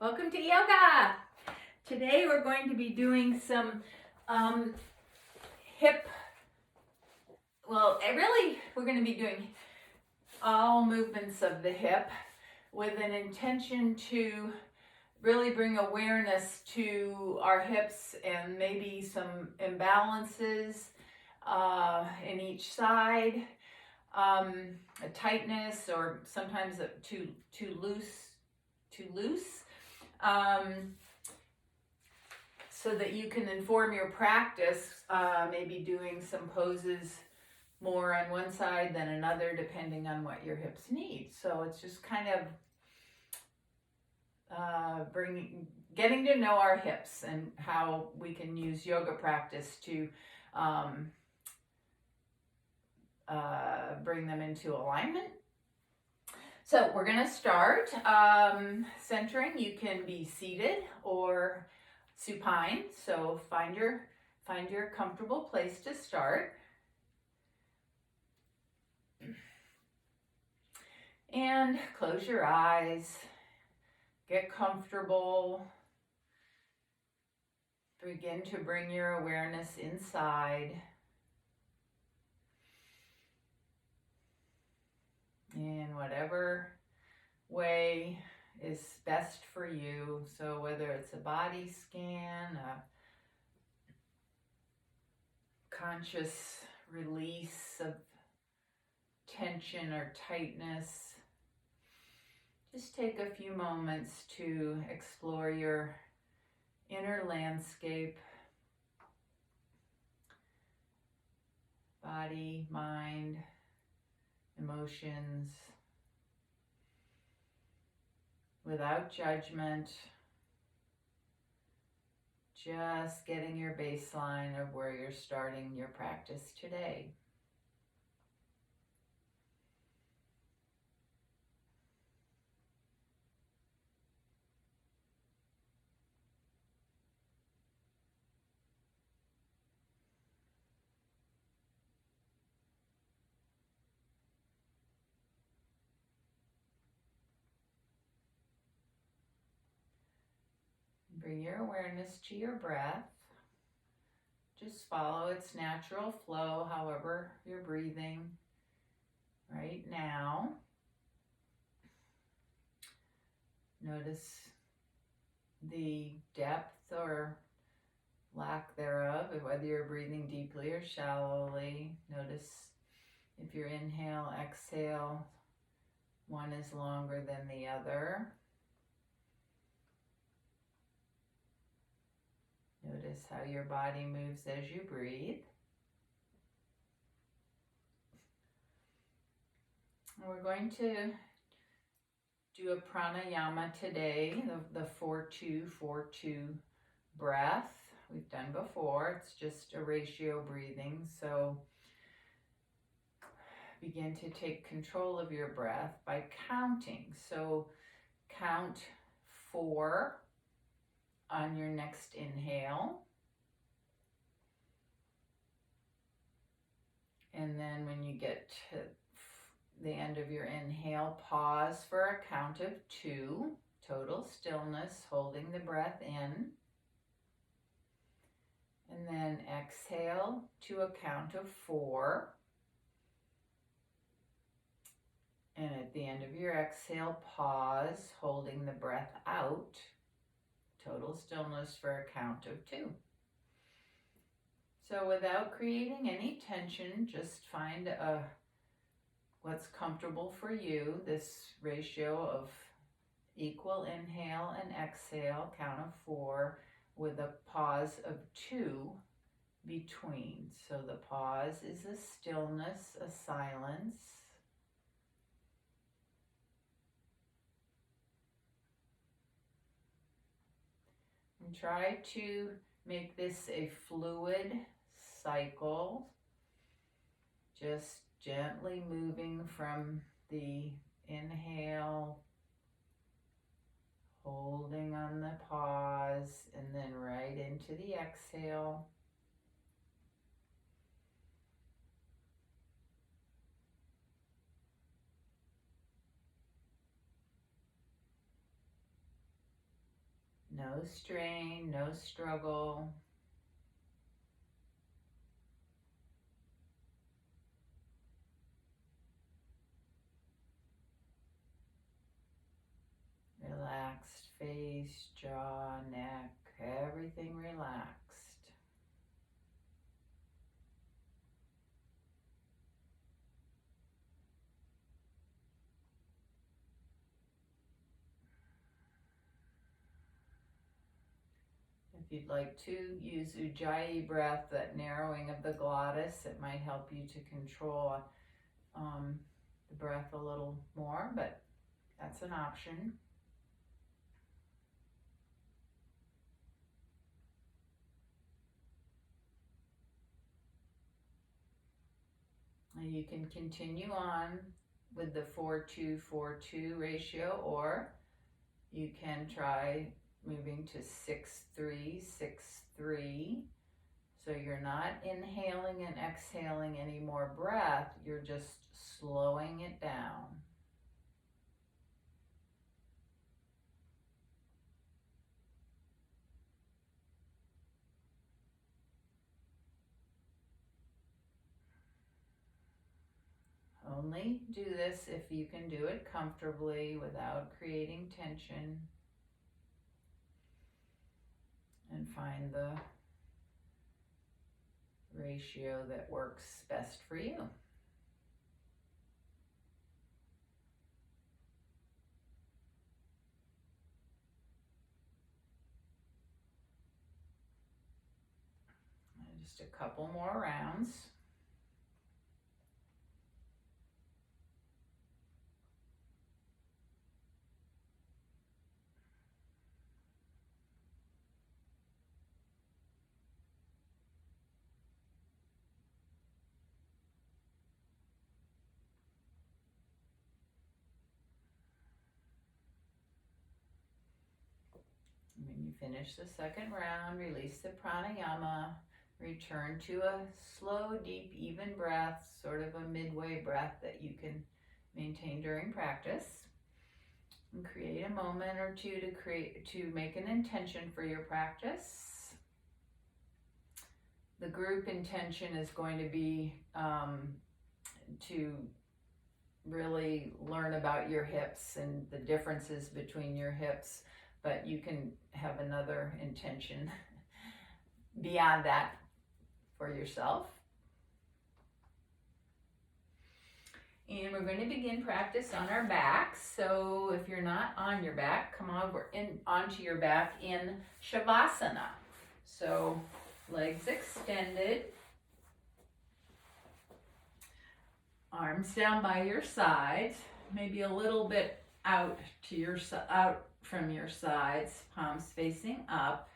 Welcome to yoga. Today we're going to be doing some hip, we're going to be doing all movements of the hip with an intention to really bring awareness to our hips and maybe some imbalances in each side, a tightness or sometimes too loose, so that you can inform your practice, maybe doing some poses more on one side than another depending on what your hips need. So it's just kind of getting to know our hips and how we can use yoga practice to bring them into alignment. So we're going to start centering. You can be seated or supine. So find your comfortable place to start. And close your eyes. Get comfortable. Begin to bring your awareness inside. In whatever way is best for you. So whether it's a body scan, a conscious release of tension or tightness, just take a few moments to explore your inner landscape, body, mind, emotions, without judgment, just getting your baseline of where you're starting your practice today. Bring your awareness to your breath. Just follow its natural flow, however you're breathing right now. Notice the depth or lack thereof, whether you're breathing deeply or shallowly. Notice if your inhale, exhale, one is longer than the other. Notice how your body moves as you breathe. We're going to do a pranayama today, the 4-2-4-2 breath we've done before. It's just a ratio breathing. So begin to take control of your breath by counting. So count 4 on your next inhale. And then when you get to the end of your inhale, pause for a count of 2, total stillness, holding the breath in. And then exhale to a count of 4. And at the end of your exhale, pause, holding the breath out, total stillness for a count of 2. So without creating any tension, just find what's comfortable for you, this ratio of equal inhale and exhale, count of 4, with a pause of 2 between. So the pause is a stillness, a silence. And try to make this a fluid cycle, just gently moving from the inhale, holding on the pause, and then right into the exhale. No strain, no struggle. Relaxed face, jaw, neck, everything relaxed. If you'd like to, use Ujjayi breath, that narrowing of the glottis. It might help you to control the breath a little more, but that's an option. You can continue on with the 4-2-4-2 ratio, or you can try moving to 6-3-6-3. So you're not inhaling and exhaling any more breath, you're just slowing it down. Only do this if you can do it comfortably without creating tension, and find the ratio that works best for you. Just a couple more rounds. When you finish the second round, release the pranayama, return to a slow, deep, even breath, sort of a midway breath that you can maintain during practice. And create a moment or two to make an intention for your practice. The group intention is going to be to really learn about your hips and the differences between your hips, but you can have another intention beyond that for yourself. And we're going to begin practice on our backs. So if you're not on your back, come over onto your back in Shavasana. So legs extended, arms down by your sides, maybe a little bit out from your sides, palms facing up.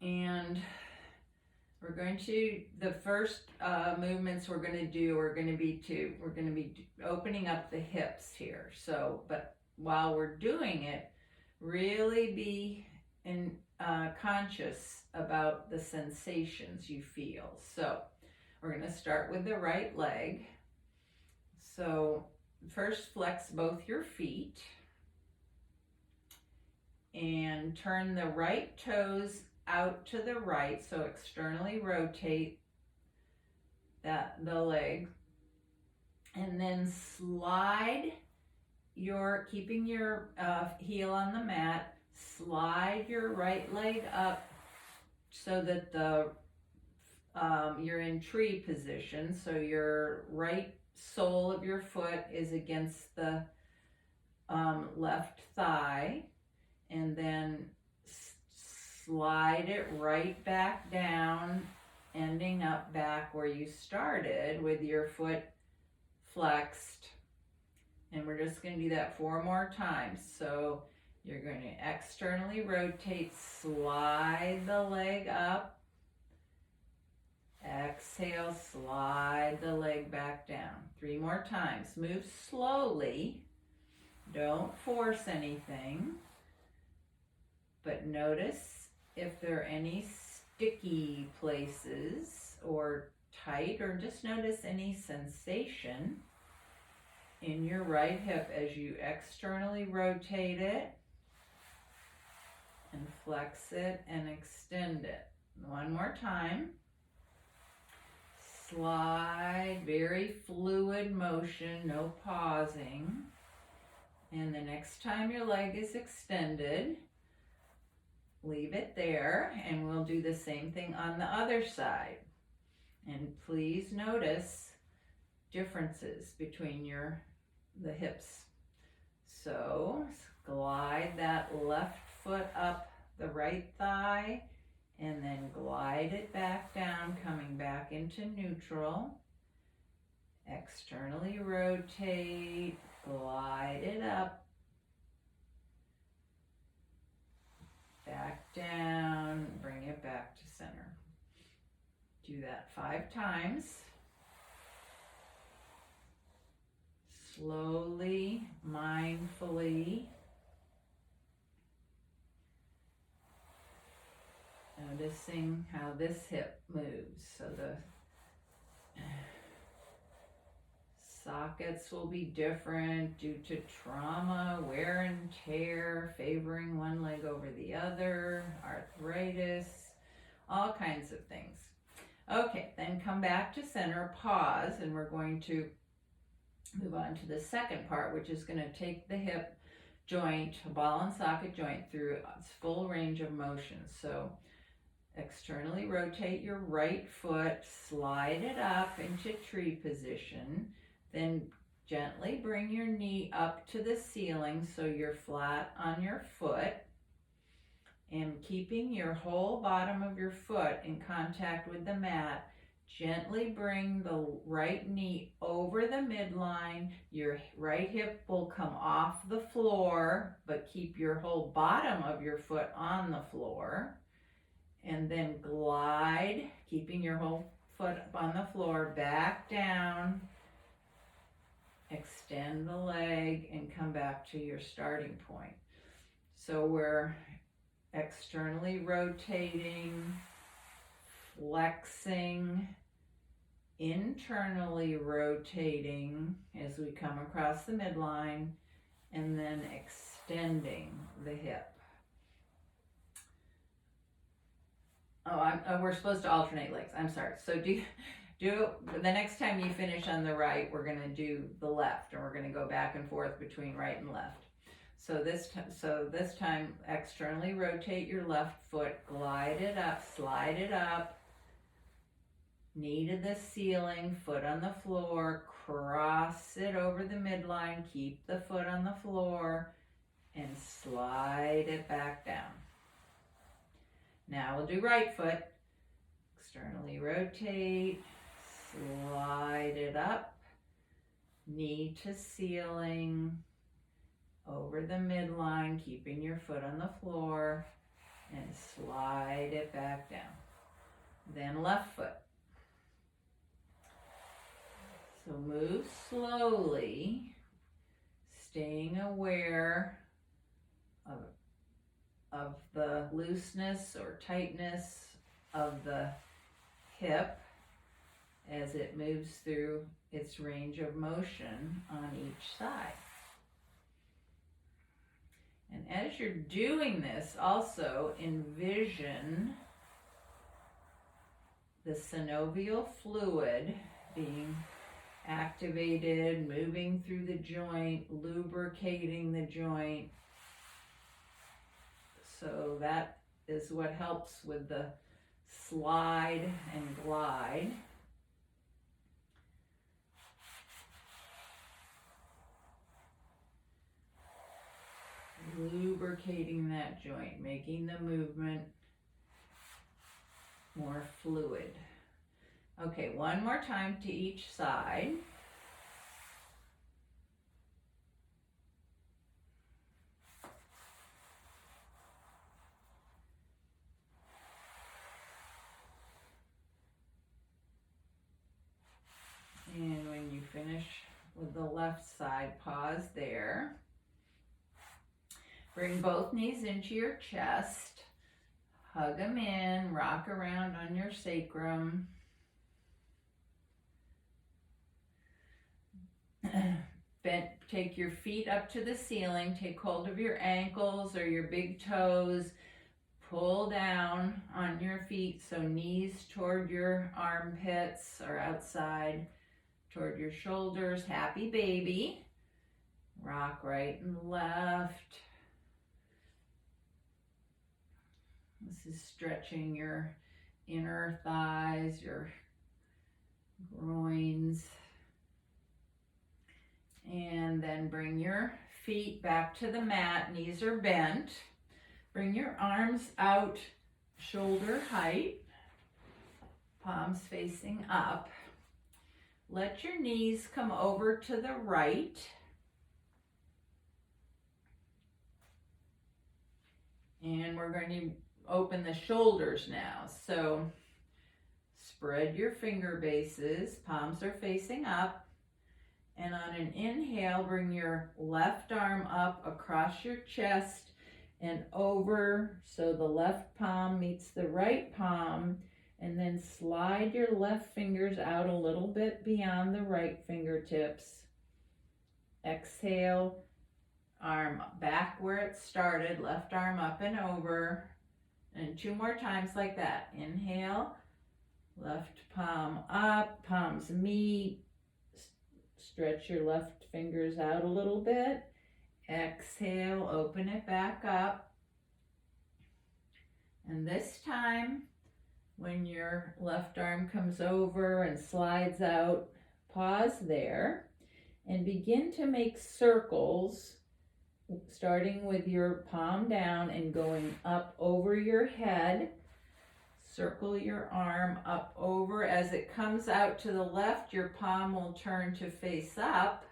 And we're going to, the first movements we're going to do are going to be opening up the hips here. So, but while we're doing it, really be conscious about the sensations you feel. So we're going to start with the right leg. So first, flex both your feet and turn the right toes out to the right, so externally rotate the leg, and then slide keeping your heel on the mat, slide your right leg up so that you're in tree position, so your right sole of your foot is against the left thigh, and then slide it right back down, ending up back where you started with your foot flexed. And we're just going to do that 4 more times. So you're going to externally rotate, slide the leg up, exhale, slide the leg back down. 3 more times. Move slowly. Don't force anything, but notice if there are any sticky places or tight, or just notice any sensation. in your right hip as you externally rotate it and flex it and extend it. One more time. Slide, very fluid motion, no pausing. And the next time your leg is extended, leave it there, and we'll do the same thing on the other side. And please notice differences between the hips. So glide that left foot up the right thigh, and then glide it back down, coming back into neutral. Externally rotate, glide it up, back down, bring it back to center. Do that 5 times. Slowly, mindfully. Noticing how this hip moves. So the sockets will be different due to trauma, wear and tear, favoring one leg over the other, arthritis, all kinds of things. Okay, then come back to center, pause, and we're going to move on to the second part, which is going to take the hip joint, ball and socket joint, through its full range of motion. So externally rotate your right foot, slide it up into tree position, then gently bring your knee up to the ceiling so you're flat on your foot, and keeping your whole bottom of your foot in contact with the mat, gently bring the right knee over the midline. Your right hip will come off the floor, but keep your whole bottom of your foot on the floor. And then glide, keeping your whole foot up on the floor, back down, extend the leg, and come back to your starting point. So we're externally rotating, flexing, internally rotating as we come across the midline, and then extending the hip. We're supposed to alternate legs. I'm sorry. So do the next time you finish on the right, we're going to do the left, and we're going to go back and forth between right and left. So this time, externally rotate your left foot, glide it up, slide it up, knee to the ceiling, foot on the floor, cross it over the midline, keep the foot on the floor, and slide it back down. Now we'll do right foot. Externally rotate, slide it up, knee to ceiling, over the midline, keeping your foot on the floor, and slide it back down. Then left foot. So move slowly, staying aware of the looseness or tightness of the hip as it moves through its range of motion on each side. And as you're doing this, also envision the synovial fluid being activated, moving through the joint, lubricating the joint. So that is what helps with the slide and glide. Lubricating that joint, making the movement more fluid. Okay, one more time to each side. And when you finish with the left side, pause there. Bring both knees into your chest. Hug them in, rock around on your sacrum. Take your feet up to the ceiling, take hold of your ankles or your big toes, pull down on your feet, so knees toward your armpits or outside toward your shoulders. Happy baby. Rock right and left. This is stretching your inner thighs, your groins. And then bring your feet back to the mat, knees are bent. Bring your arms out shoulder height, palms facing up. Let your knees come over to the right. And we're going to open the shoulders now. So spread your finger bases, palms are facing up. And on an inhale, bring your left arm up across your chest and over so the left palm meets the right palm, and then slide your left fingers out a little bit beyond the right fingertips. Exhale, arm back where it started, left arm up and over, and 2 more times like that. Inhale, left palm up, palms meet. Stretch your left fingers out a little bit. Exhale, open it back up. And this time, when your left arm comes over and slides out, pause there and begin to make circles, starting with your palm down and going up over your head. Circle your arm up over. As it comes out to the left, your palm will turn to face up,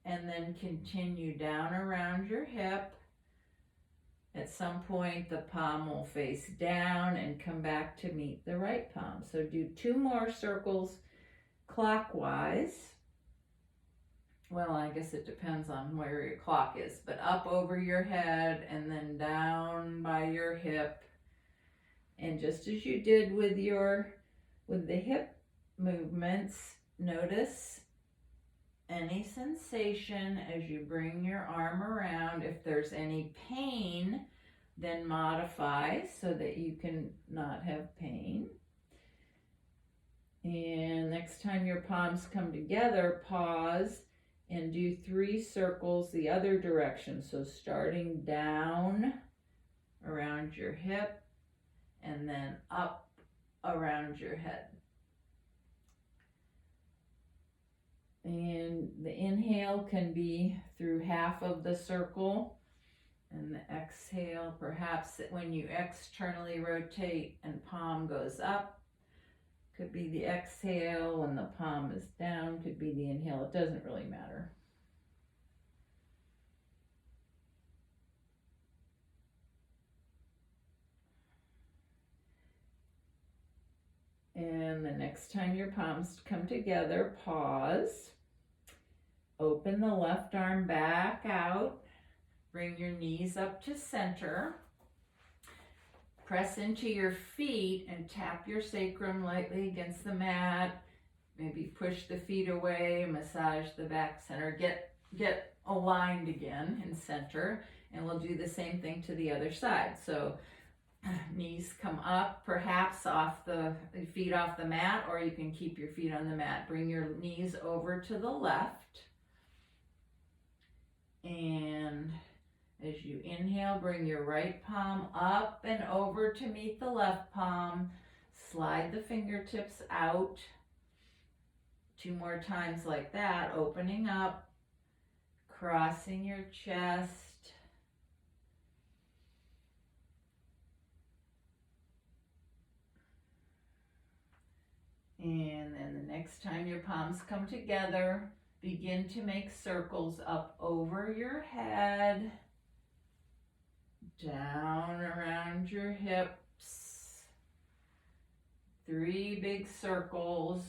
and then continue down around your hip. At some point, the palm will face down and come back to meet the right palm. So do 2 more circles clockwise. Well, I guess it depends on where your clock is, but up over your head and then down by your hip. And just as you did with the hip movements, notice any sensation as you bring your arm around. If there's any pain, then modify so that you can not have pain. And next time your palms come together, pause and do 3 circles the other direction. So starting down around your hip, and then up around your head. And the inhale can be through half of the circle, and the exhale, perhaps when you externally rotate and palm goes up, could be the exhale. When the palm is down, could be the inhale. It doesn't really matter. And the next time your palms come together, pause. Open the left arm back out. Bring your knees up to center. Press into your feet and tap your sacrum lightly against the mat. Maybe push the feet away, massage the back center. Get aligned again in center. And we'll do the same thing to the other side. So knees come up, perhaps off the feet off the mat, or you can keep your feet on the mat. Bring your knees over to the left. And as you inhale, bring your right palm up and over to meet the left palm. Slide the fingertips out. 2 more times like that, opening up, crossing your chest. And then the next time your palms come together, begin to make circles up over your head, down around your hips. 3 big circles.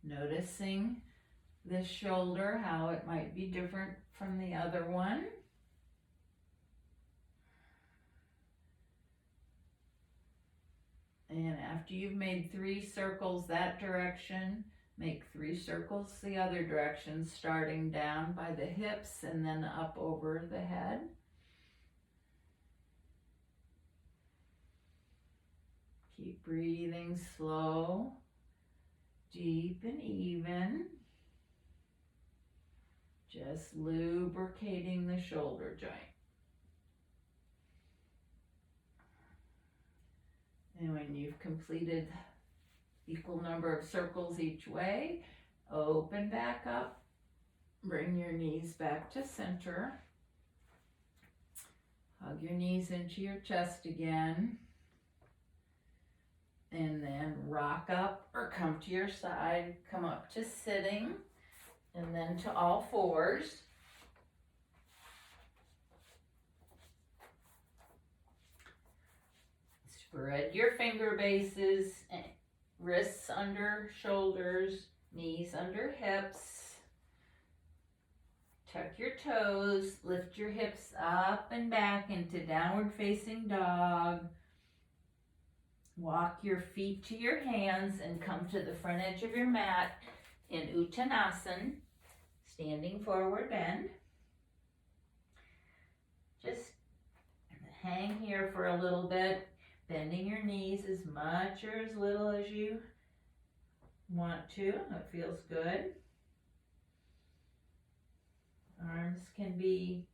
Noticing this shoulder, how it might be different from the other one. And after you've made 3 circles that direction, Make 3 circles the other direction, starting down by the hips and then up over the head. Keep breathing slow, deep and even. Just lubricating the shoulder joint. And when you've completed equal number of circles each way, open back up, bring your knees back to center. Hug your knees into your chest again. And then rock up or come to your side, come up to sitting, and then to all fours. Spread your finger bases, wrists under shoulders, knees under hips. Tuck your toes, lift your hips up and back into downward facing dog. Walk your feet to your hands and come to the front edge of your mat in Uttanasana, standing forward bend. Just hang here for a little bit, bending your knees as much or as little as you want to. It feels good. Arms can be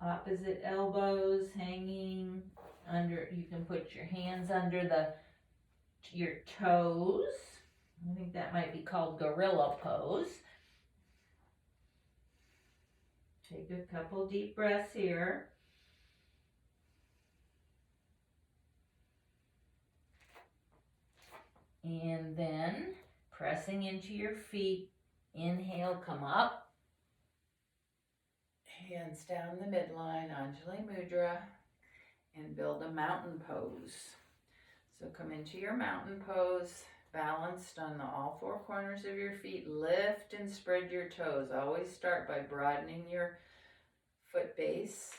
opposite elbows, hanging under. You can put your hands under your toes. I think that might be called gorilla pose. Take a couple deep breaths here. And then pressing into your feet. Inhale, come up. Hands down the midline, Anjali Mudra, and build a mountain pose. So come into your mountain pose, balanced on all 4 corners of your feet. Lift and spread your toes. Always start by broadening your foot base,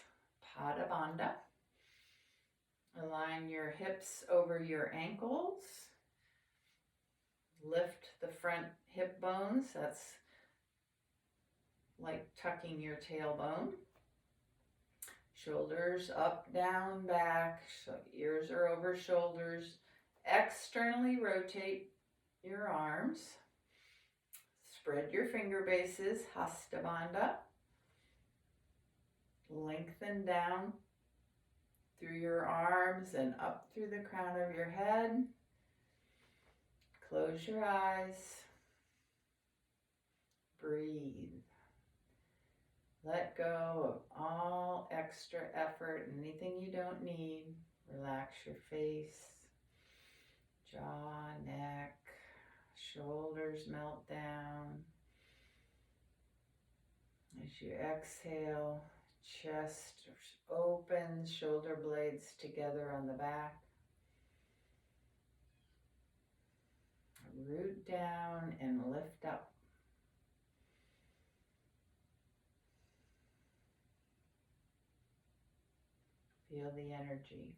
Pada Bandha. Align your hips over your ankles. Lift the front hip bones. That's like tucking your tailbone. Shoulders up, down, back. So ears are over shoulders. Externally rotate your arms. Spread your finger bases, Hasta Bandha. Lengthen down through your arms and up through the crown of your head. Close your eyes. Breathe. Let go of all extra effort, anything you don't need. Relax your face, jaw, neck, shoulders melt down. As you exhale, chest opens, shoulder blades together on the back. Root down and lift up. Feel the energy.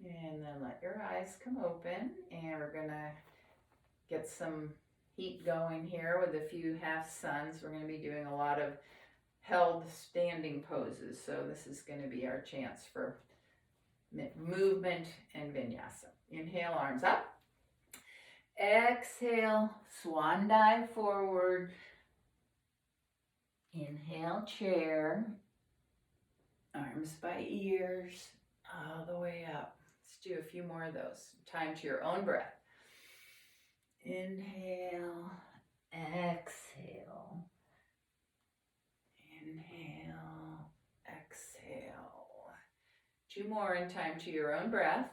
And then let your eyes come open, and we're gonna get some heat going here with a few half suns. We're gonna be doing a lot of held standing poses. So this is gonna be our chance for movement and vinyasa. Inhale, arms up. Exhale, swan dive forward. Inhale, chair. Arms by ears, all the way up. Let's do a few more of those. Time to your own breath. Inhale, exhale. Inhale, exhale. 2 more in time to your own breath.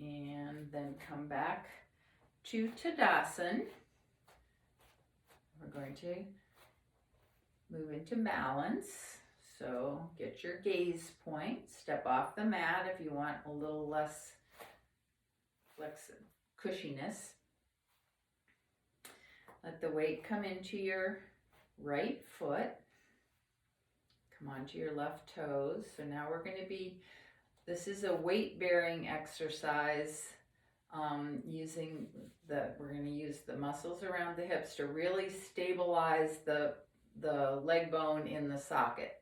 And then come back to Tadasana. We're going to move into balance. So get your gaze point. Step off the mat if you want a little less cushiness. Let the weight come into your right foot. Come onto your left toes. So now we're going to be, this is a weight bearing exercise we're going to use the muscles around the hips to really stabilize the leg bone in the socket.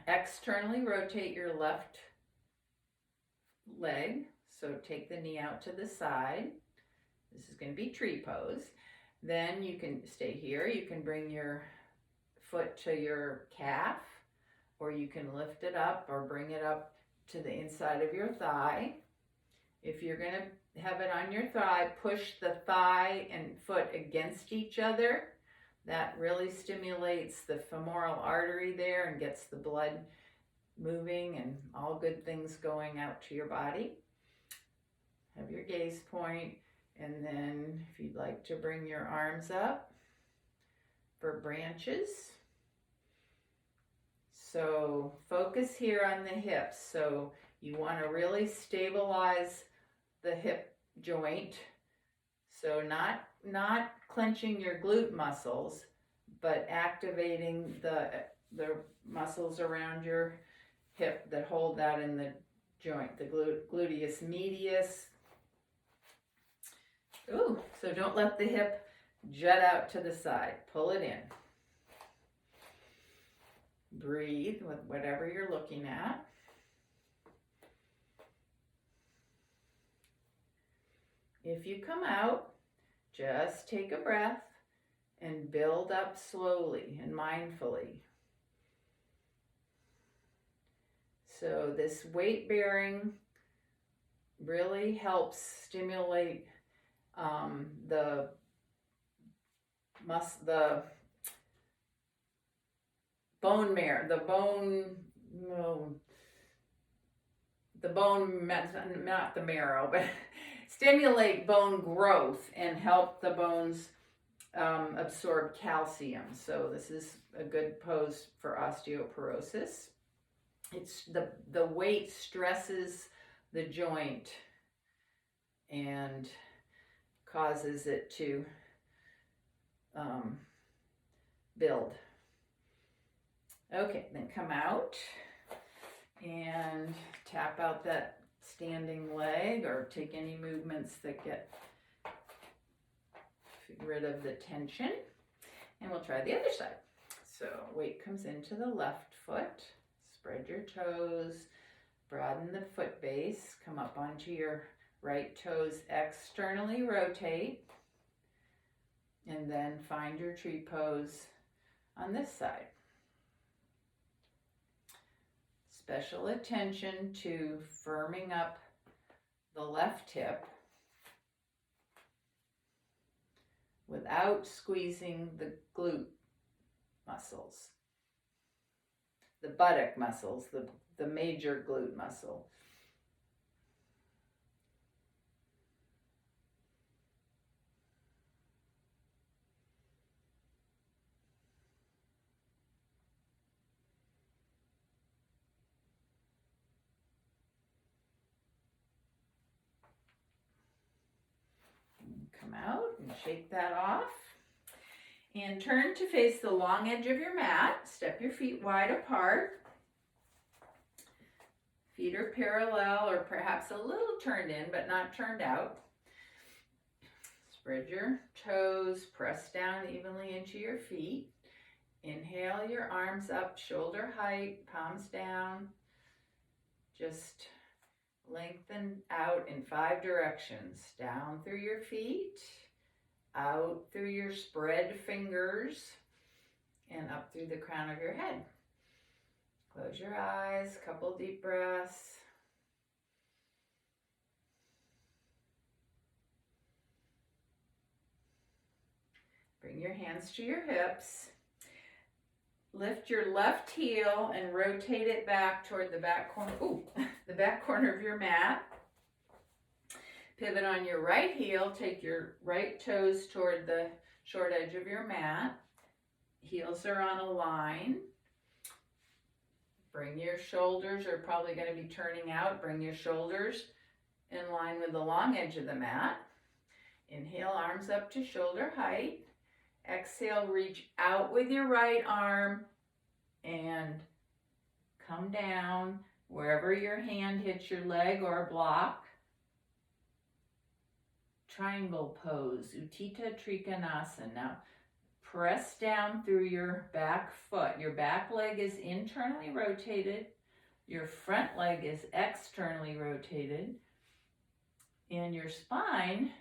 Externally rotate your left leg. So take the knee out to the side. This is going to be tree pose. Then you can stay here. You can bring your foot to your calf, or you can lift it up or bring it up to the inside of your thigh. If you're going to have it on your thigh, push the thigh and foot against each other. That really stimulates the femoral artery there and gets the blood moving and all good things going out to your body. Have your gaze point, and then if you'd like to bring your arms up for branches. So focus here on the hips. So you want to really stabilize the hip joint. So not clenching your glute muscles, but activating the muscles around your hip that hold that in the joint, the gluteus medius. Ooh, so don't let the hip jut out to the side. Pull it in. Breathe with whatever you're looking at. If you come out, just take a breath and build up slowly and mindfully. So this weight bearing really helps stimulate the bone marrow, not the marrow, but stimulate bone growth and help the bones absorb calcium. So this is a good pose for osteoporosis. It's the weight stresses the joint and causes it to build. Okay, then come out and tap out that standing leg, or take any movements that get rid of the tension. And we'll try the other side. So weight comes into the left foot. Spread your toes, broaden the foot base, come up onto your right toes, externally rotate, and then find your tree pose on this side. Special attention to firming up the left hip without squeezing the glute muscles, the buttock muscles, the major glute muscle. Come out and shake that off. And turn to face the long edge of your mat. Step your feet wide apart. Feet are parallel or perhaps a little turned in, but not turned out. Spread your toes, press down evenly into your feet. Inhale your arms up, shoulder height, palms down. Just lengthen out in 5 directions. Down through your feet, out through your spread fingers, and up through the crown of your head. Close your eyes, couple deep breaths. Bring your hands to your hips. Lift your left heel and rotate it back toward the back corner, the back corner of your mat. Pivot on your right heel, take your right toes toward the short edge of your mat. Heels are on a line. Bring your shoulders, are probably going to be turning out. Bring your shoulders in line with the long edge of the mat. Inhale, arms up to shoulder height. Exhale, reach out with your right arm and come down wherever your hand hits your leg or block. Triangle pose, Utthita Trikonasana. Now, press down through your back foot. Your back leg is internally rotated. Your front leg is externally rotated. And your spine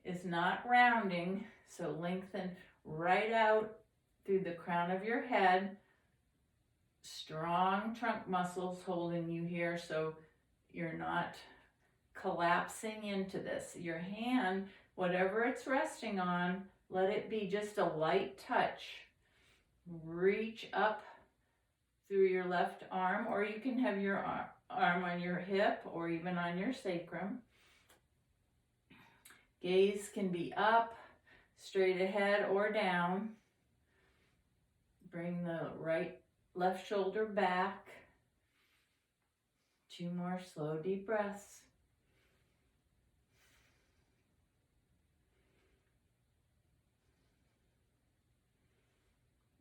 is not rounding, so lengthen right out through the crown of your head. Strong trunk muscles holding you here so you're not collapsing into this. Your hand, whatever it's resting on, let it be just a light touch. Reach up through your left arm, or you can have your arm on your hip or even on your sacrum. Gaze can be up, straight ahead, or down. Bring the left shoulder back. 2 more slow, deep breaths.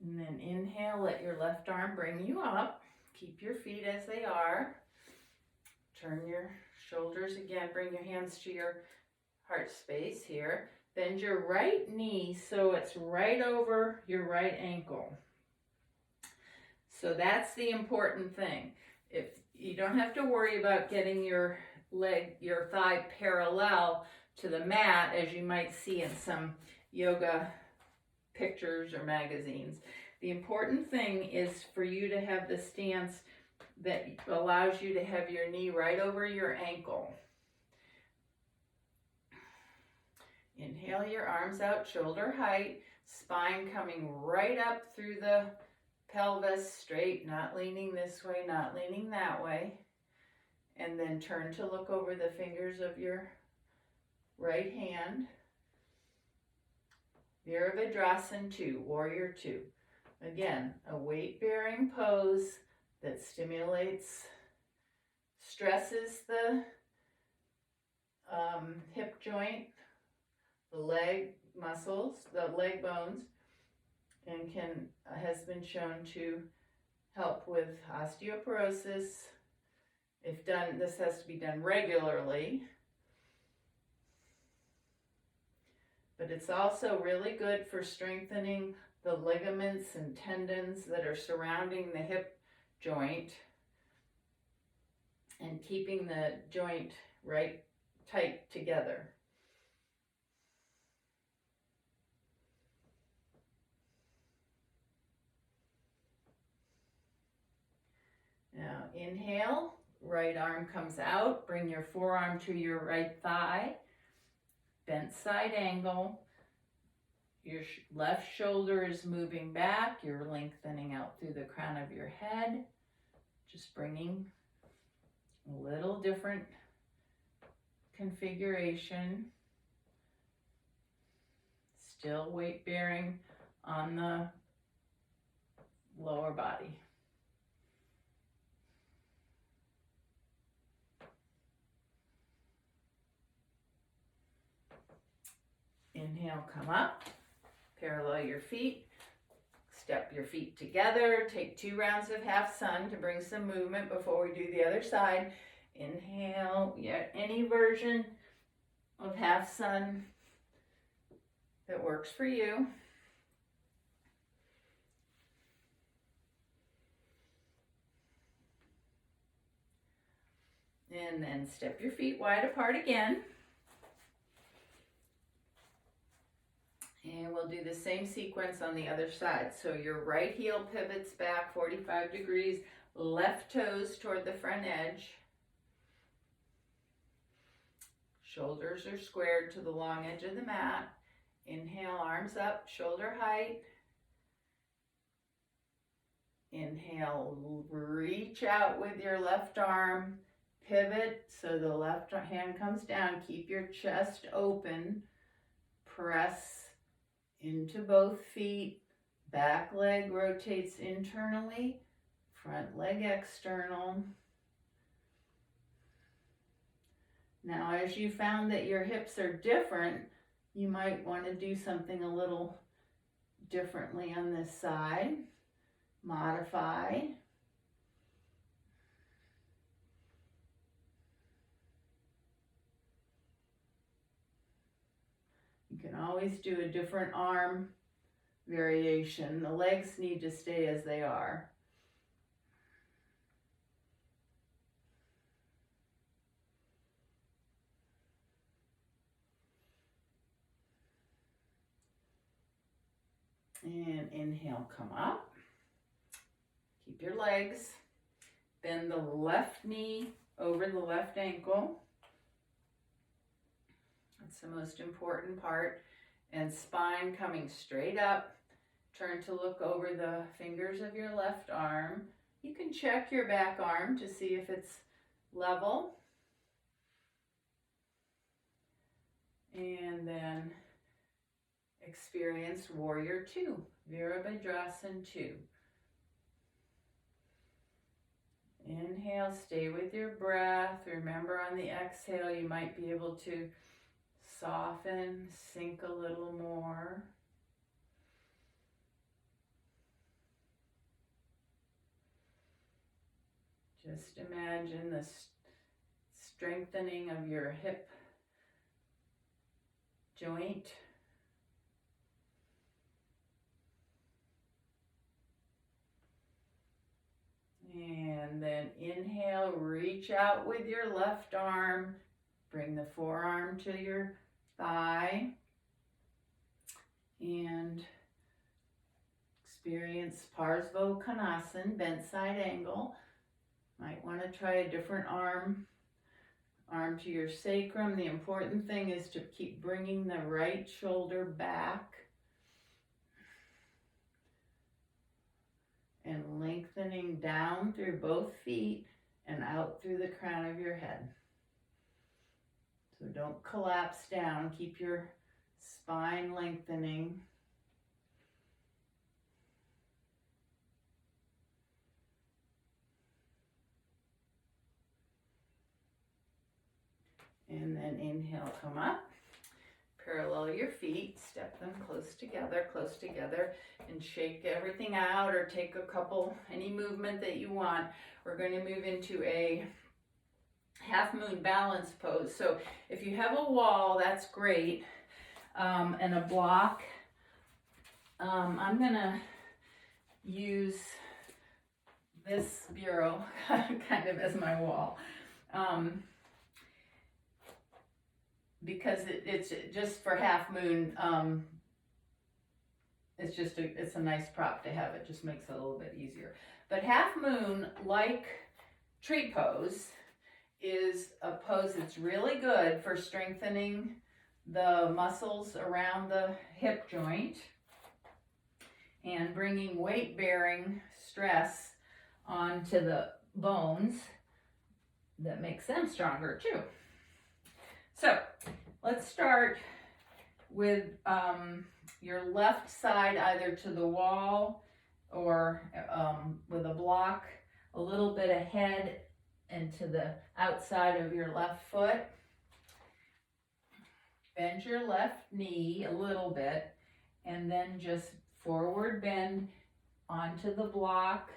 And then inhale, let your left arm bring you up. Keep your feet as they are. Turn your shoulders again, bring your hands to your heart space here. Bend your right knee so it's right over your right ankle. So that's the important thing. If you don't have to worry about getting your thigh parallel to the mat, as you might see in some yoga pictures or magazines. The important thing is for you to have the stance that allows you to have your knee right over your ankle. Inhale your arms out, shoulder height, spine coming right up through the pelvis, straight, not leaning this way, not leaning that way. And then turn to look over the fingers of your right hand. Virabhadrasana 2, Warrior 2. Again, a weight-bearing pose that stimulates, stresses the hip joint, the leg muscles, the leg bones, and has been shown to help with osteoporosis. If done, this has to be done regularly. But it's also really good for strengthening the ligaments and tendons that are surrounding the hip joint and keeping the joint right tight together. Now inhale, right arm comes out, bring your forearm to your right thigh, bent side angle. Your left shoulder is moving back. You're lengthening out through the crown of your head. Just bringing a little different configuration. Still weight bearing on the lower body. Inhale, come up. Parallel your feet, step your feet together, take 2 rounds of half sun to bring some movement before we do the other side. Inhale, any version of half sun that works for you. And then step your feet wide apart again. And we'll do the same sequence on the other side. So your right heel pivots back 45 degrees, left toes toward the front edge. Shoulders are squared to the long edge of the mat. Inhale, arms up, shoulder height. Inhale, reach out with your left arm. Pivot so the left hand comes down. Keep your chest open. Press into both feet. Back leg rotates internally. Front leg external. Now, as you found that your hips are different, you might want to do something a little differently on this side. Modify. You can always do a different arm variation. The legs need to stay as they are. And inhale, come up. Keep your legs. Bend the left knee over the left ankle. That's the most important part. And spine coming straight up. Turn to look over the fingers of your left arm. You can check your back arm to see if it's level. And then experience Warrior 2, Virabhadrasana 2. Inhale, stay with your breath. Remember on the exhale, you might be able to soften, sink a little more. Just imagine the strengthening of your hip joint. And then inhale, reach out with your left arm. Bring the forearm to your thigh. And experience Parsvottanasana, bent side angle. Might want to try a different arm to your sacrum. The important thing is to keep bringing the right shoulder back and lengthening down through both feet and out through the crown of your head. So don't collapse down. Keep your spine lengthening. And then inhale, come up. Parallel your feet, step them close together, and shake everything out or take a couple, any movement that you want. We're going to move into a half moon balance pose. So if you have a wall, that's great, and a block. I'm going to use this bureau kind of as my wall. Because it's just for half moon, it's a nice prop to have. It just makes it a little bit easier. But half moon, like tree pose, is a pose that's really good for strengthening the muscles around the hip joint and bringing weight-bearing stress onto the bones that makes them stronger too. So let's start with your left side either to the wall or with a block a little bit ahead and to the outside of your left foot. Bend your left knee a little bit and then just forward bend onto the block.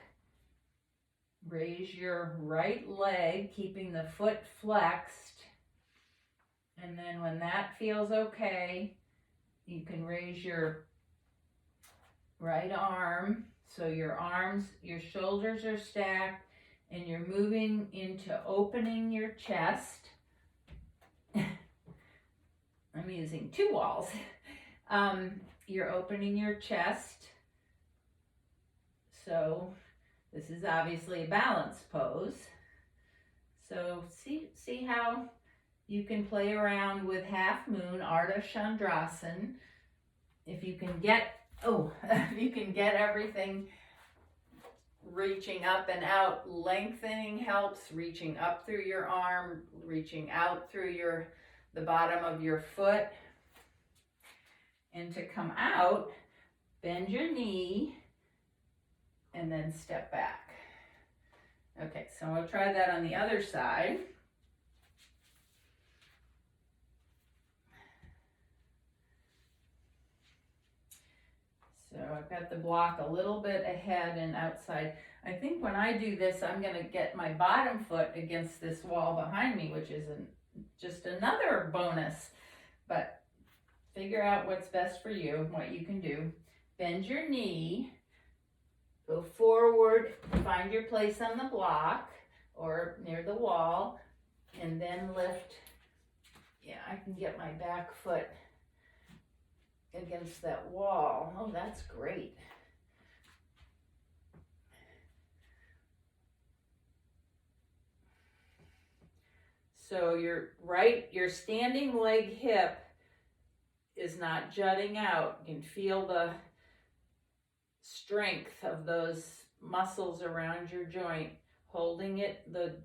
Raise your right leg, keeping the foot flexed. And then when that feels okay, you can raise your right arm. So your shoulders are stacked and you're moving into opening your chest. I'm using two walls. You're opening your chest. So this is obviously a balance pose. So see how you can play around with half moon, Ardha Chandrasana. If you can get everything reaching up and out, lengthening helps, reaching up through your arm, reaching out through the bottom of your foot. And to come out, bend your knee and then step back. Okay, so we'll try that on the other side. So I've got the block a little bit ahead and outside. I think when I do this, I'm gonna get my bottom foot against this wall behind me, which is just another bonus. But figure out what's best for you, what you can do. Bend your knee, go forward, find your place on the block or near the wall, and then lift. Yeah, I can get my back foot against that wall. Oh, that's great. So your standing leg hip is not jutting out. You can feel the strength of those muscles around your joint, holding it, the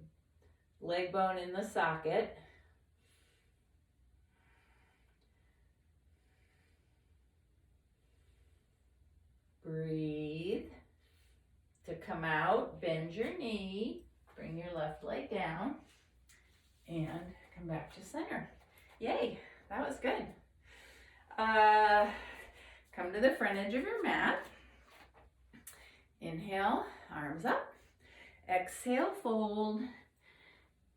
leg bone in the socket. Breathe. To come out, bend your knee, bring your left leg down, and come back to center. Yay, that was good. Come to the front edge of your mat. Inhale, arms up. Exhale, fold.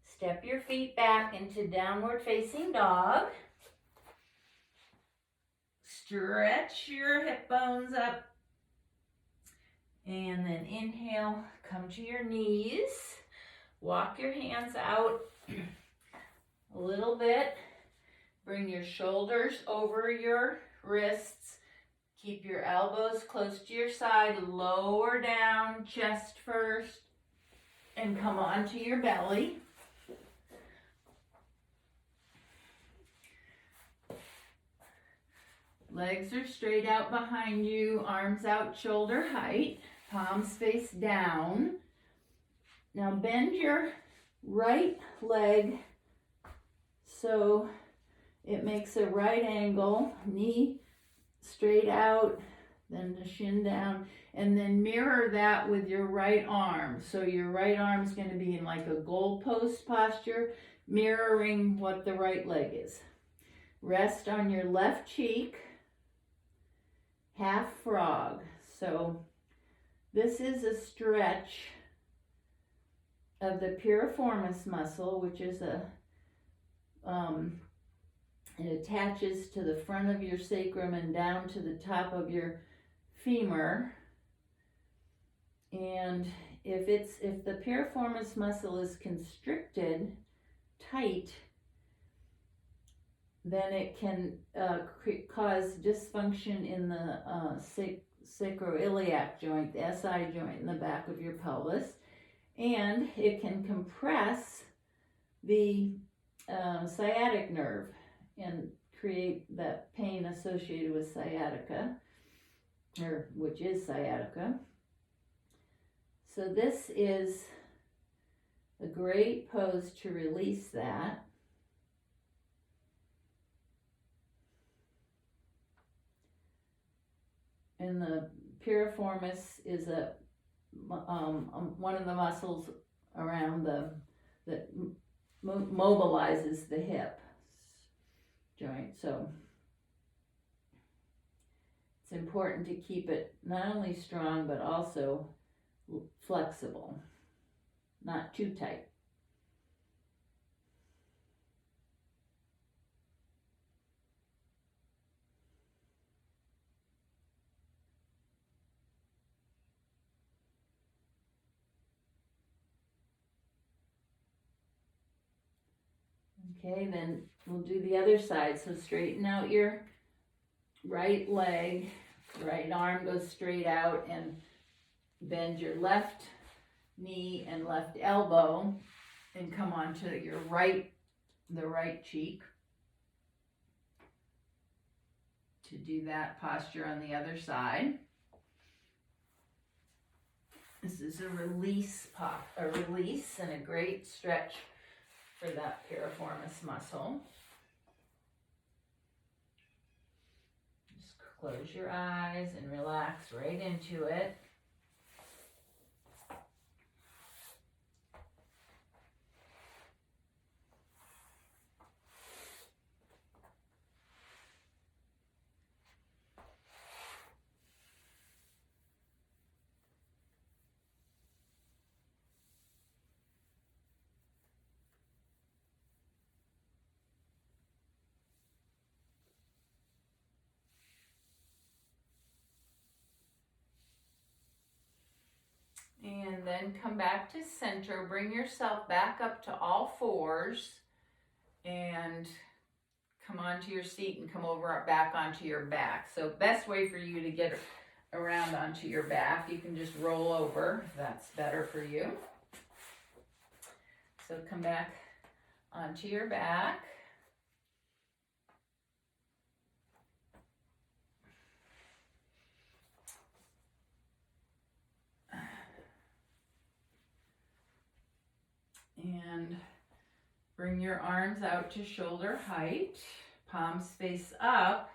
Step your feet back into downward facing dog. Stretch your hip bones up. And then inhale, come to your knees. Walk your hands out a little bit. Bring your shoulders over your wrists. Keep your elbows close to your side. Lower down, chest first. And come onto your belly. Legs are straight out behind you. Arms out shoulder height. Palms face down. Now bend your right leg so it makes a right angle. Knee straight out, then the shin down, and then mirror that with your right arm. So your right arm is going to be in like a goalpost posture, mirroring what the right leg is. Rest on your left cheek, half frog. So this is a stretch of the piriformis muscle, which is it attaches to the front of your sacrum and down to the top of your femur. And if the piriformis muscle is constricted tight, then it can cause dysfunction in the sacroiliac joint, the SI joint in the back of your pelvis, and it can compress the sciatic nerve and create that pain associated with sciatica, or which is sciatica. So this is a great pose to release that. And the piriformis is one of the muscles around that mobilizes the hip joint. So it's important to keep it not only strong but also flexible, not too tight. Okay, then we'll do the other side. So straighten out your right leg, right arm goes straight out, and bend your left knee and left elbow and come onto your the right cheek. To do that posture on the other side. This is a release and a great stretch for that piriformis muscle. Just close your eyes and relax right into it. then come back to center. Bring yourself back up to all fours and come onto your seat and come over back onto your back. So best way for you to get around onto your back, you can just roll over if that's better for you. So come back onto your back. And bring your arms out to shoulder height, palms face up,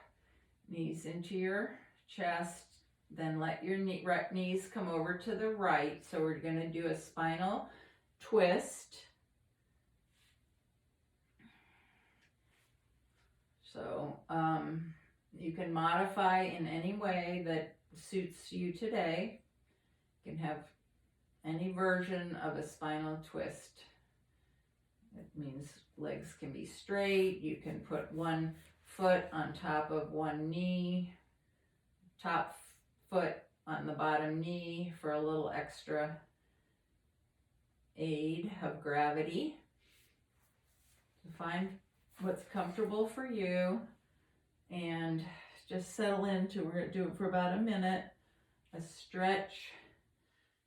knees into your chest, then let your knees come over to the right. So we're going to do a spinal twist. So you can modify in any way that suits you today. You can have any version of a spinal twist. It means legs can be straight. You can put one foot on top of one knee, top foot on the bottom knee for a little extra aid of gravity. Find what's comfortable for you and just settle into, we're going to do it for about a minute, a stretch,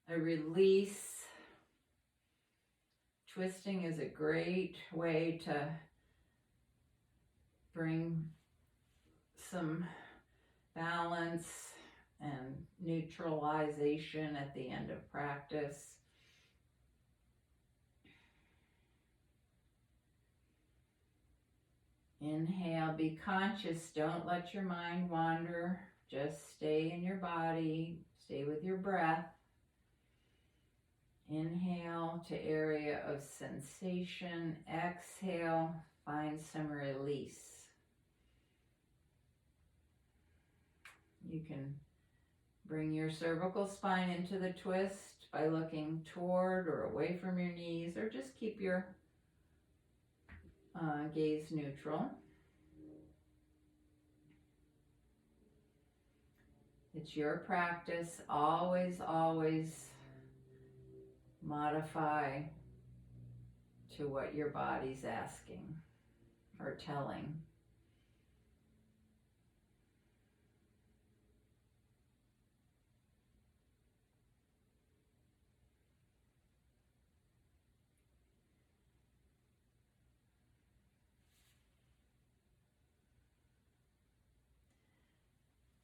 a release. Twisting is a great way to bring some balance and neutralization at the end of practice. Inhale, be conscious, don't let your mind wander, just stay in your body, stay with your breath. Inhale to area of sensation. Exhale, find some release. You can bring your cervical spine into the twist by looking toward or away from your knees, or just keep your gaze neutral. It's your practice. Always, always modify to what your body's asking or telling.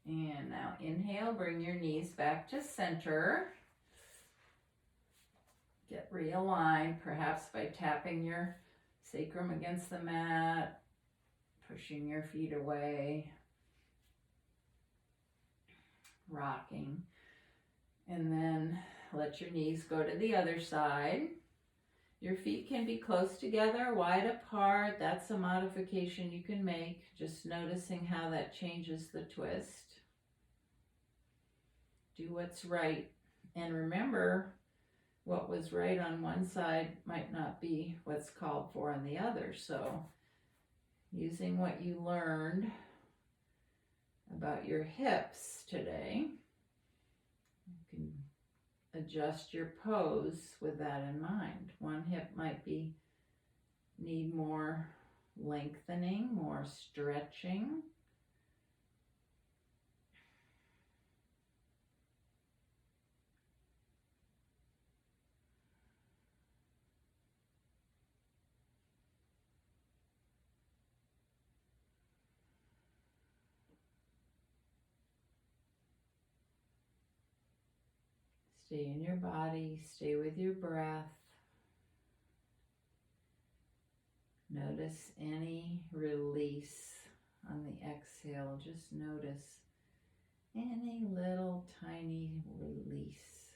And now inhale, bring your knees back to center. Get realigned, perhaps by tapping your sacrum against the mat, pushing your feet away, rocking. And then let your knees go to the other side. Your feet can be close together, wide apart. That's a modification you can make, just noticing how that changes the twist. Do what's right. And remember, what was right on one side might not be what's called for on the other. So using what you learned about your hips today, you can adjust your pose with that in mind. One hip might need more lengthening, more stretching. Stay in your body, stay with your breath. Notice any release on the exhale. Just notice any little tiny release.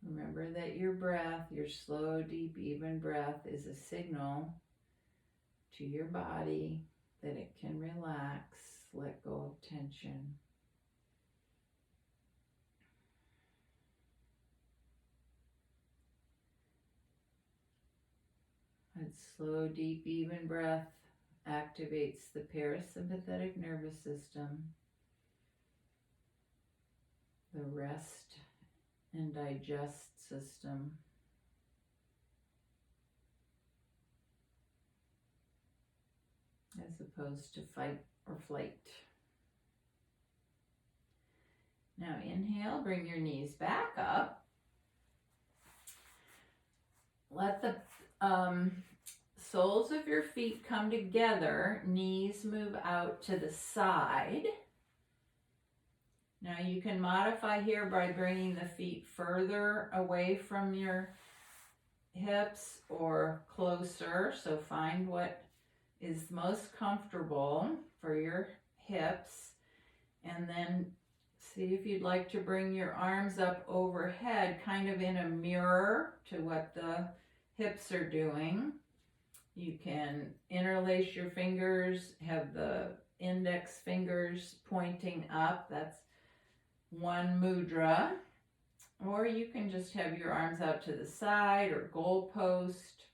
Remember that your breath, your slow, deep, even breath, is a signal to your body that it can relax, let go of tension. That slow, deep, even breath activates the parasympathetic nervous system, the rest and digest system, as opposed to fight or flight. Now inhale, bring your knees back up. Let the soles of your feet come together, knees move out to the side. Now you can modify here by bringing the feet further away from your hips or closer. So find what is most comfortable for your hips, and then see if you'd like to bring your arms up overhead, kind of in a mirror to what the hips are doing. You can interlace your fingers, have the index fingers pointing up. That's one mudra. Or you can just have your arms out to the side or goalpost.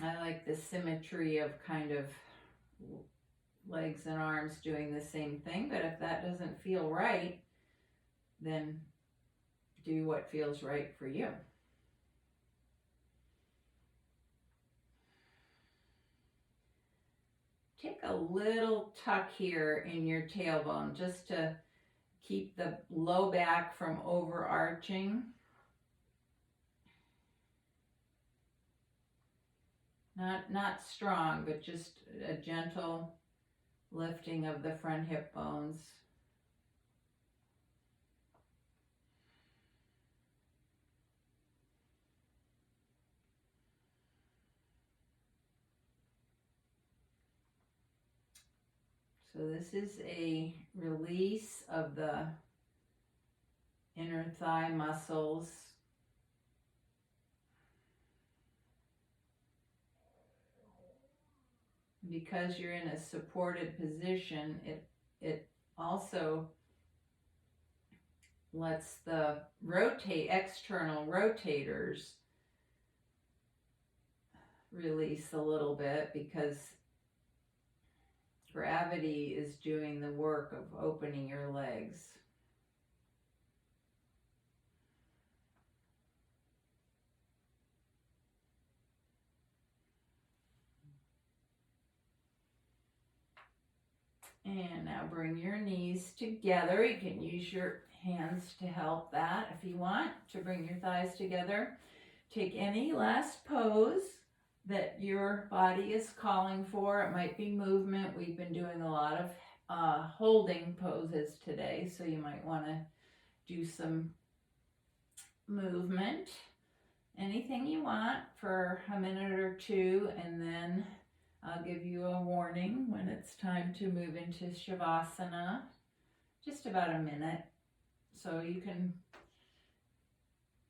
I like the symmetry of kind of legs and arms doing the same thing, but if that doesn't feel right, then do what feels right for you. Take a little tuck here in your tailbone just to keep the low back from overarching. Not strong, but just a gentle lifting of the front hip bones. So this is a release of the inner thigh muscles. Because you're in a supported position, it also lets the external rotators release a little bit, because gravity is doing the work of opening your legs. And now bring your knees together. You can use your hands to help that if you want, to bring your thighs together. Take any last pose that your body is calling for. It might be movement. We've been doing a lot of holding poses today, so you might want to do some movement. Anything you want for a minute or two, and then I'll give you a warning when it's time to move into Shavasana. Just about a minute. So you can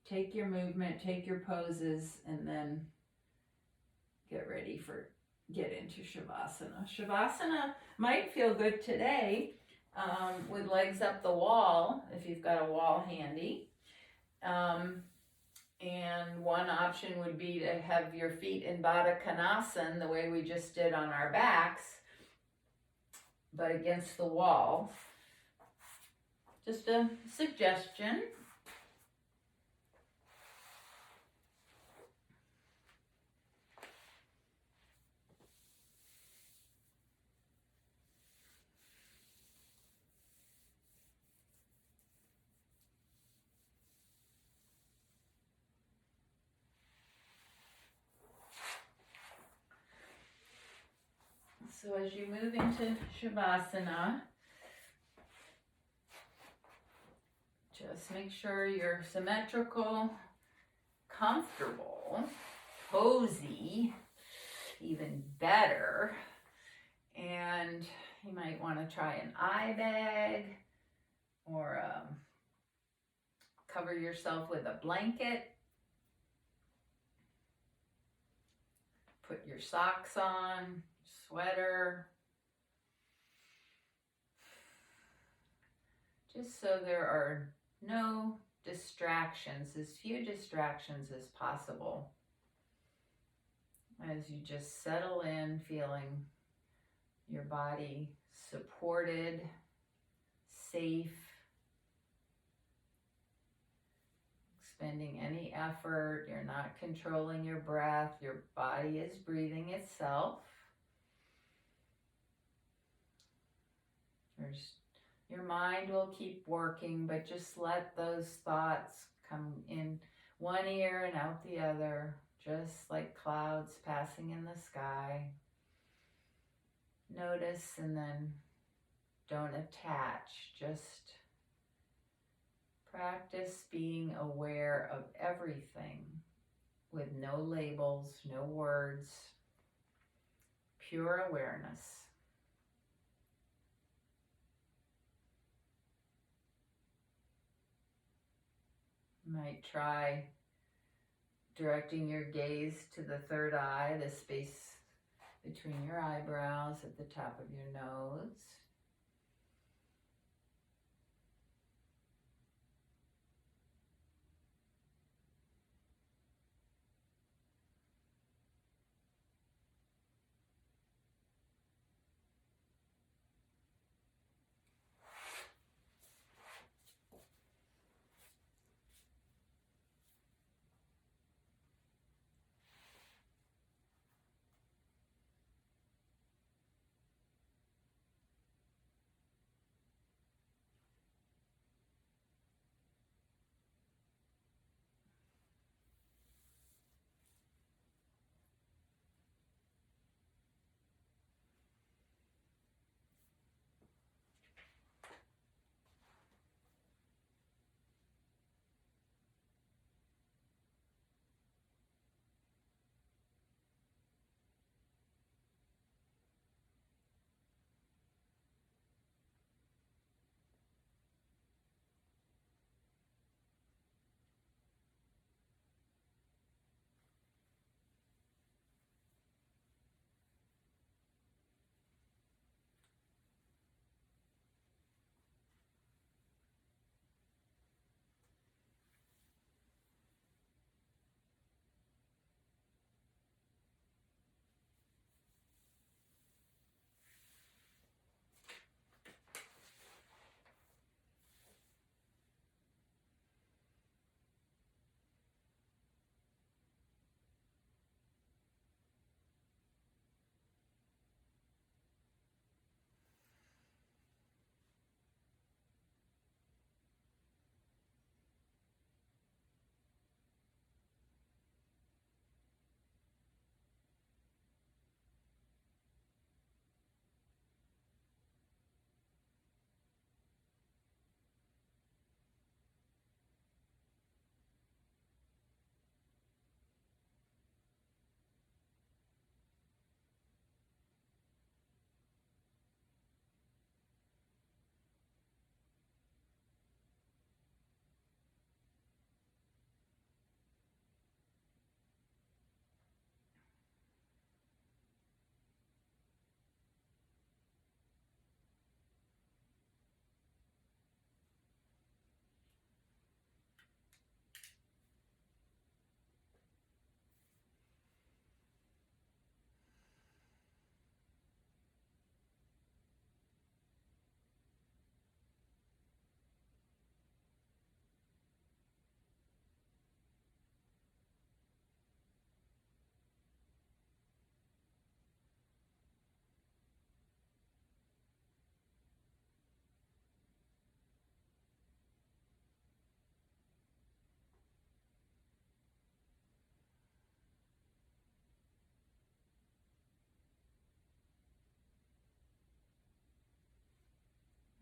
take your movement, take your poses, and then get ready for get into Shavasana. Shavasana might feel good today with legs up the wall, if you've got a wall handy. And one option would be to have your feet in Baddha Konasana, the way we just did on our backs, but against the wall. Just a suggestion. So as you move into Shavasana, just make sure you're symmetrical, comfortable, cozy, even better. And you might want to try an eye bag, or cover yourself with a blanket. Put your socks on, sweater, just so there are no distractions, as few distractions as possible. as you just settle in, feeling your body supported, safe, expending any effort. You're not controlling your breath. Your body is breathing itself. Your mind will keep working, but just let those thoughts come in one ear and out the other, just like clouds passing in the sky. Notice and then don't attach. Just practice being aware of everything with no labels, no words, pure awareness. You might try directing your gaze to the third eye, the space between your eyebrows at the top of your nose.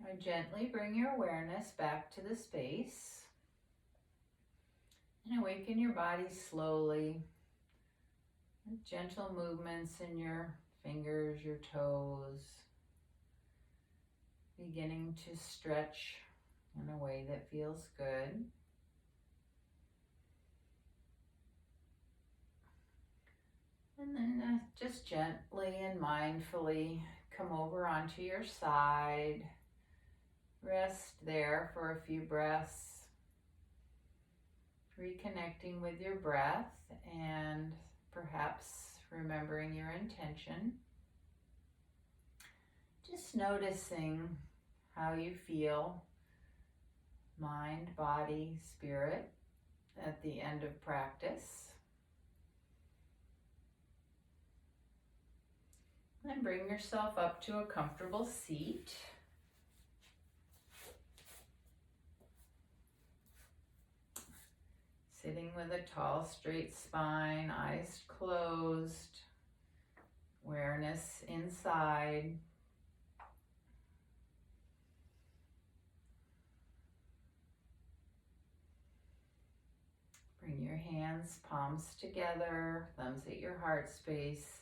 Now gently bring your awareness back to the space and awaken your body slowly with gentle movements in your fingers, your toes, beginning to stretch in a way that feels good. And then just gently and mindfully come over onto your side. Rest there for a few breaths, reconnecting with your breath and perhaps remembering your intention. Just noticing how you feel, mind, body, spirit, at the end of practice. Then bring yourself up to a comfortable seat. Sitting with a tall, straight spine, eyes closed, awareness inside. Bring your hands, palms together, thumbs at your heart space.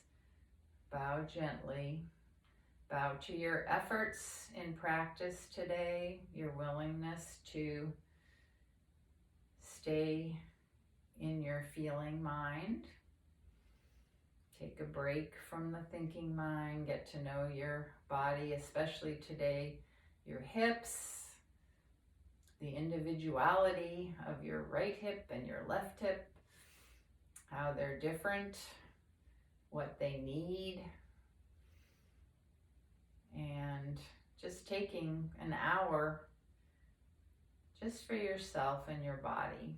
Bow gently. Bow to your efforts in practice today, your willingness to stay in your feeling mind. Take a break from the thinking mind, get to know your body, especially today, your hips, the individuality of your right hip and your left hip, how they're different, what they need, and just taking an hour just for yourself and your body.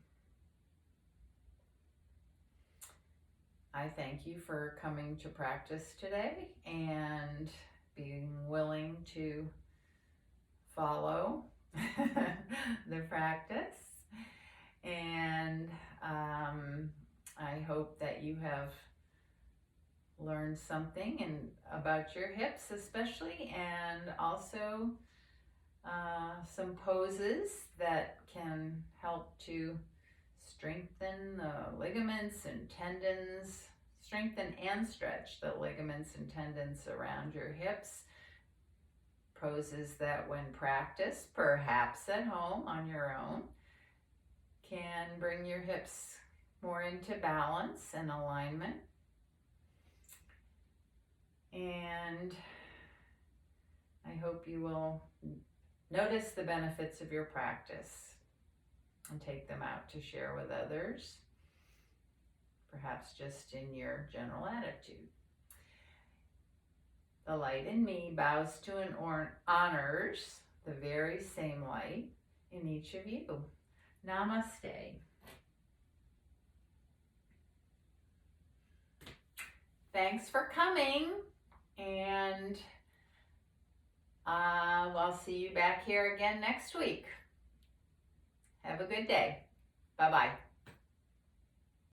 I thank you for coming to practice today and being willing to follow the practice. And I hope that you have learned something about your hips especially, and also some poses that can help to strengthen the ligaments and tendons, strengthen and stretch the ligaments and tendons around your hips. Poses that when practiced, perhaps at home on your own, can bring your hips more into balance and alignment. And I hope you will notice the benefits of your practice and take them out to share with others, perhaps just in your general attitude. The light in me bows to and honors the very same light in each of you. Namaste. Thanks for coming, and I'll see you back here again next week. Have a good day. Bye-bye.